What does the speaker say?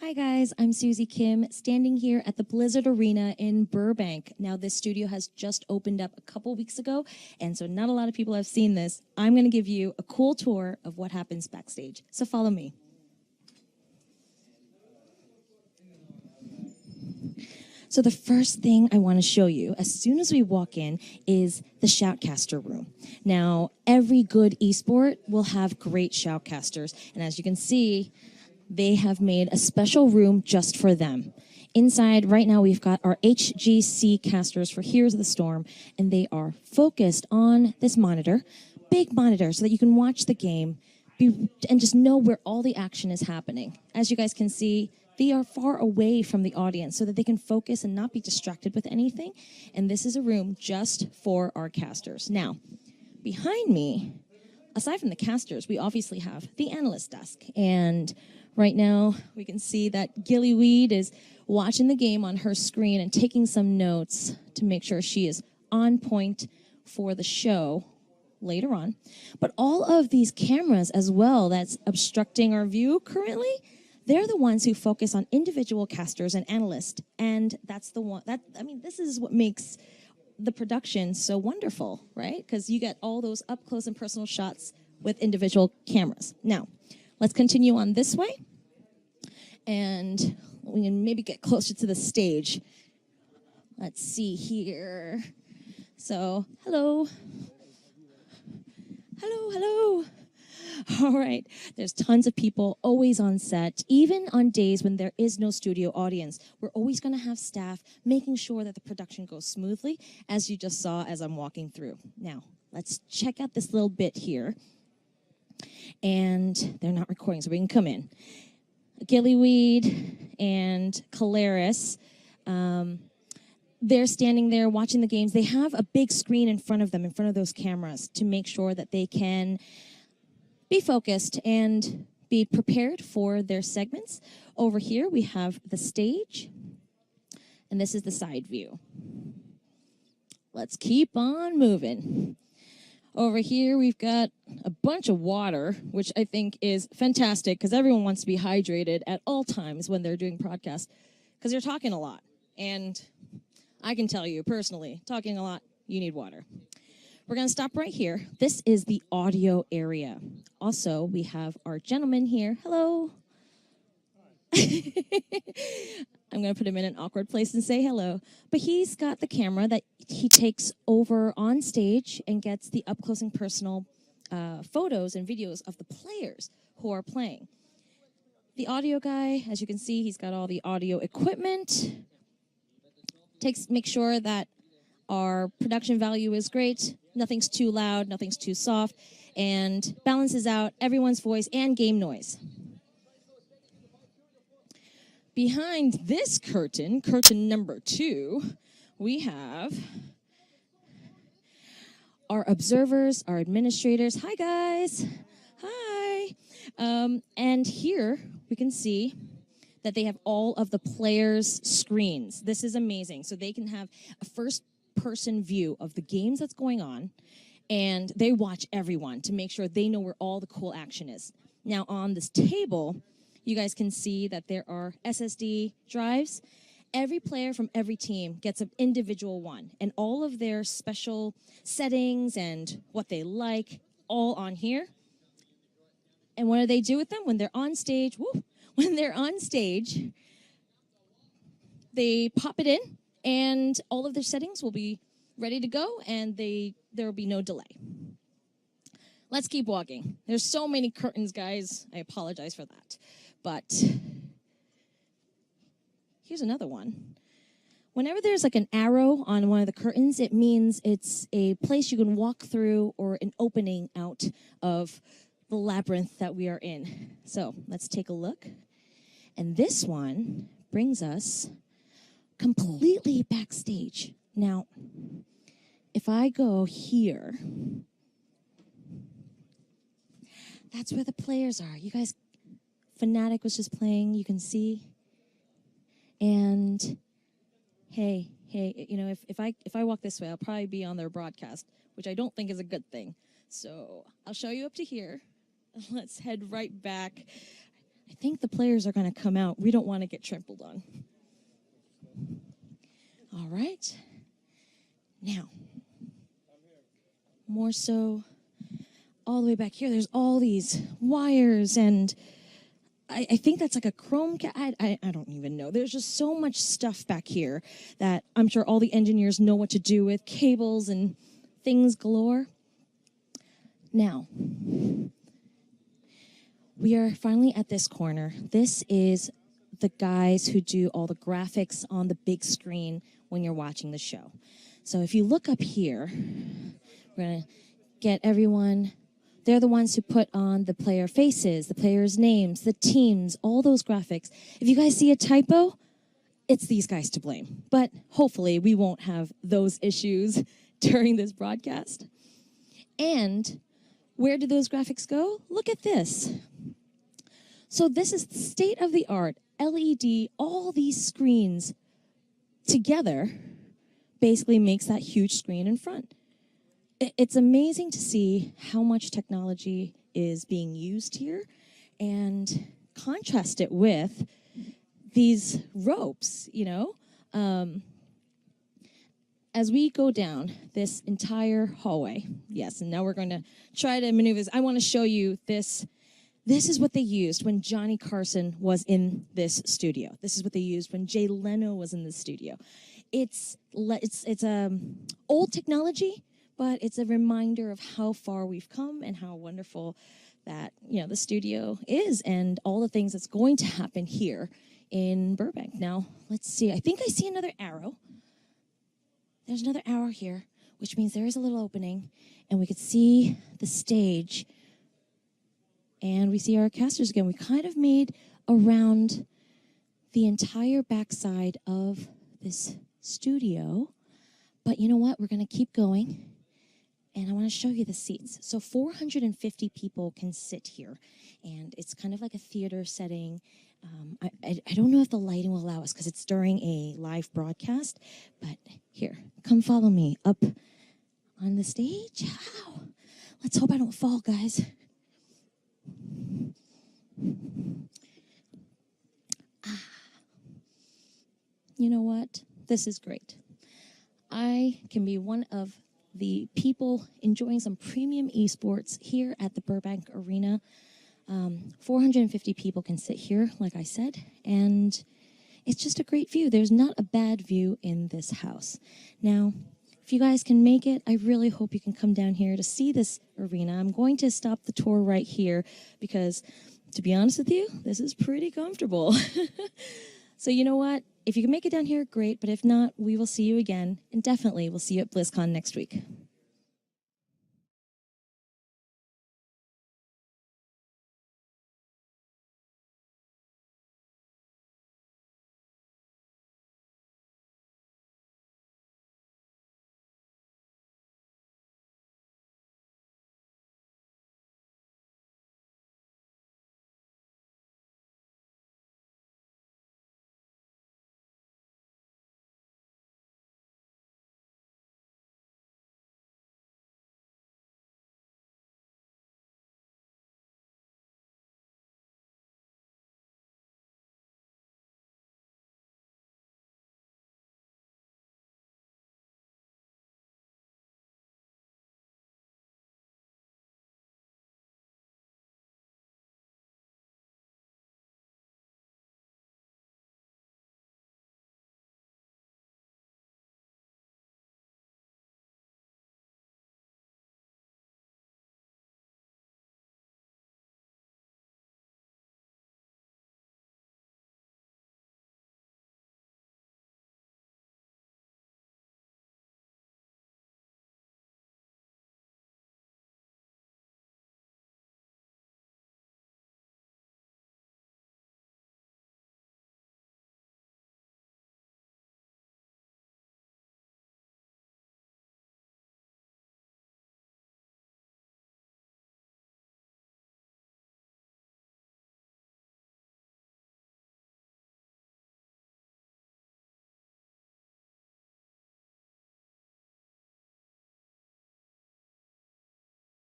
Hi guys, I'm Susie Kim, standing here at the Blizzard Arena in Burbank. Now this studio has just opened up a couple weeks ago, and so not a lot of people have seen this. I'm going to give you a cool tour of what happens backstage. So follow me. So the first thing I want to show you, as soon as we walk in, is the Shoutcaster room. Now, every good esport will have great Shoutcasters, and as you can see, they have made a special room just for them. Inside, right now, we've got our HGC casters for Heroes of the Storm, and they are focused on this monitor, big monitor, so that you can watch the game and just know where all the action is happening. As you guys can see, they are far away from the audience so that they can focus and not be distracted with anything. And this is a room just for our casters. Now, behind me, aside from the casters, we obviously have the analyst desk. And right now, we can see that Gillyweed is watching the game on her screen and taking some notes to make sure she is on point for the show later on. But all of these cameras as well that's obstructing our view currently, they're the ones who focus on individual casters and analysts. And that's the one, this is what makes the production so wonderful, right? Because you get all those up close and personal shots with individual cameras. Now, let's continue on this way. And we can maybe get closer to the stage. Let's see here. So, hello. Hello, hello. All right, there's tons of people always on set, even on days when there is no studio audience. We're always going to have staff making sure that the production goes smoothly, as you just saw as I'm walking through. Now, let's check out this little bit here. And they're not recording, so we can come in. Gillyweed and Calaris, they're standing there watching the games. They have a big screen in front of them, in front of those cameras, to make sure that they can be focused and be prepared for their segments. Over here, we have the stage, and this is the side view. Let's keep on moving. Over here, we've got a bunch of water, which I think is fantastic because everyone wants to be hydrated at all times when they're doing podcasts because you're talking a lot. And I can tell you personally, talking a lot, you need water. We're going to stop right here. This is the audio area. Also, we have our gentleman here. Hello. I'm going to put him in an awkward place and say hello. But he's got the camera that he takes over on stage and gets the up-close and personal photos and videos of the players who are playing. The audio guy, as you can see, he's got all the audio equipment. Makes sure that our production value is great. Nothing's too loud, nothing's too soft, and balances out everyone's voice and game noise. Behind this curtain, curtain number 2, we have our observers, our administrators. Hi, guys. Hi. And here we can see that they have all of the players' screens. This is amazing. So they can have a first-person view of the games that's going on, and they watch everyone to make sure they know where all the cool action is. Now, on this table, you guys can see that there are SSD drives. Every player from every team gets an individual one, and all of their special settings and what they like, all on here. And what do they do with them? When they're on stage, when they're on stage, they pop it in, and all of their settings will be ready to go, and there will be no delay. Let's keep walking. There's so many curtains, guys. I apologize for that. But here's another one. Whenever there's like an arrow on one of the curtains, it means it's a place you can walk through or an opening out of the labyrinth that we are in. So let's take a look. And this one brings us completely backstage. Now, if I go here, that's where the players are. You guys, Fnatic was just playing, you can see. And hey, you know, if I walk this way, I'll probably be on their broadcast, which I don't think is a good thing. So I'll show you up to here. Let's head right back. I think the players are going to come out. We don't want to get trampled on. All right. Now, more so all the way back here, there's all these wires, and I think that's like a Chromecast. I don't even know. There's just so much stuff back here that I'm sure all the engineers know what to do with, cables and things galore. Now, we are finally at this corner. This is the guys who do all the graphics on the big screen when you're watching the show. So if you look up here, we're going to get everyone. They're the ones who put on the player faces, the players' names, the teams, all those graphics. If you guys see a typo, it's these guys to blame. But hopefully we won't have those issues during this broadcast. And where did those graphics go? Look at this. So this is state-of-the-art LED, all these screens together basically makes that huge screen in front. It's amazing to see how much technology is being used here and contrast it with these ropes, you know. As we go down this entire hallway, yes, and now we're going to try to maneuver this. I want to show you this. This is what they used when Johnny Carson was in this studio. This is what they used when Jay Leno was in the studio. It's old technology, but it's a reminder of how far we've come and how wonderful that, you know, the studio is and all the things that's going to happen here in Burbank. Now, let's see. I think I see another arrow. There's another arrow here, which means there is a little opening, and we could see the stage, and we see our casters again. We kind of made around the entire backside of this studio, but you know what? We're going to keep going, and I want to show you the seats. So 450 people can sit here, and it's kind of like a theater setting. I don't know if the lighting will allow us because it's during a live broadcast, but here, come follow me up on the stage. Ow. Let's hope I don't fall, guys. You know what? This is great. I can be one of the people enjoying some premium esports here at the Burbank Arena. 450 people can sit here, like I said, and it's just a great view. There's not a bad view in this house. Now, if you guys can make it, I really hope you can come down here to see this arena. I'm going to stop the tour right here because, to be honest with you, this is pretty comfortable. So you know what? If you can make it down here, great. But if not, we will see you again. And definitely we'll see you at Blizzcon next week.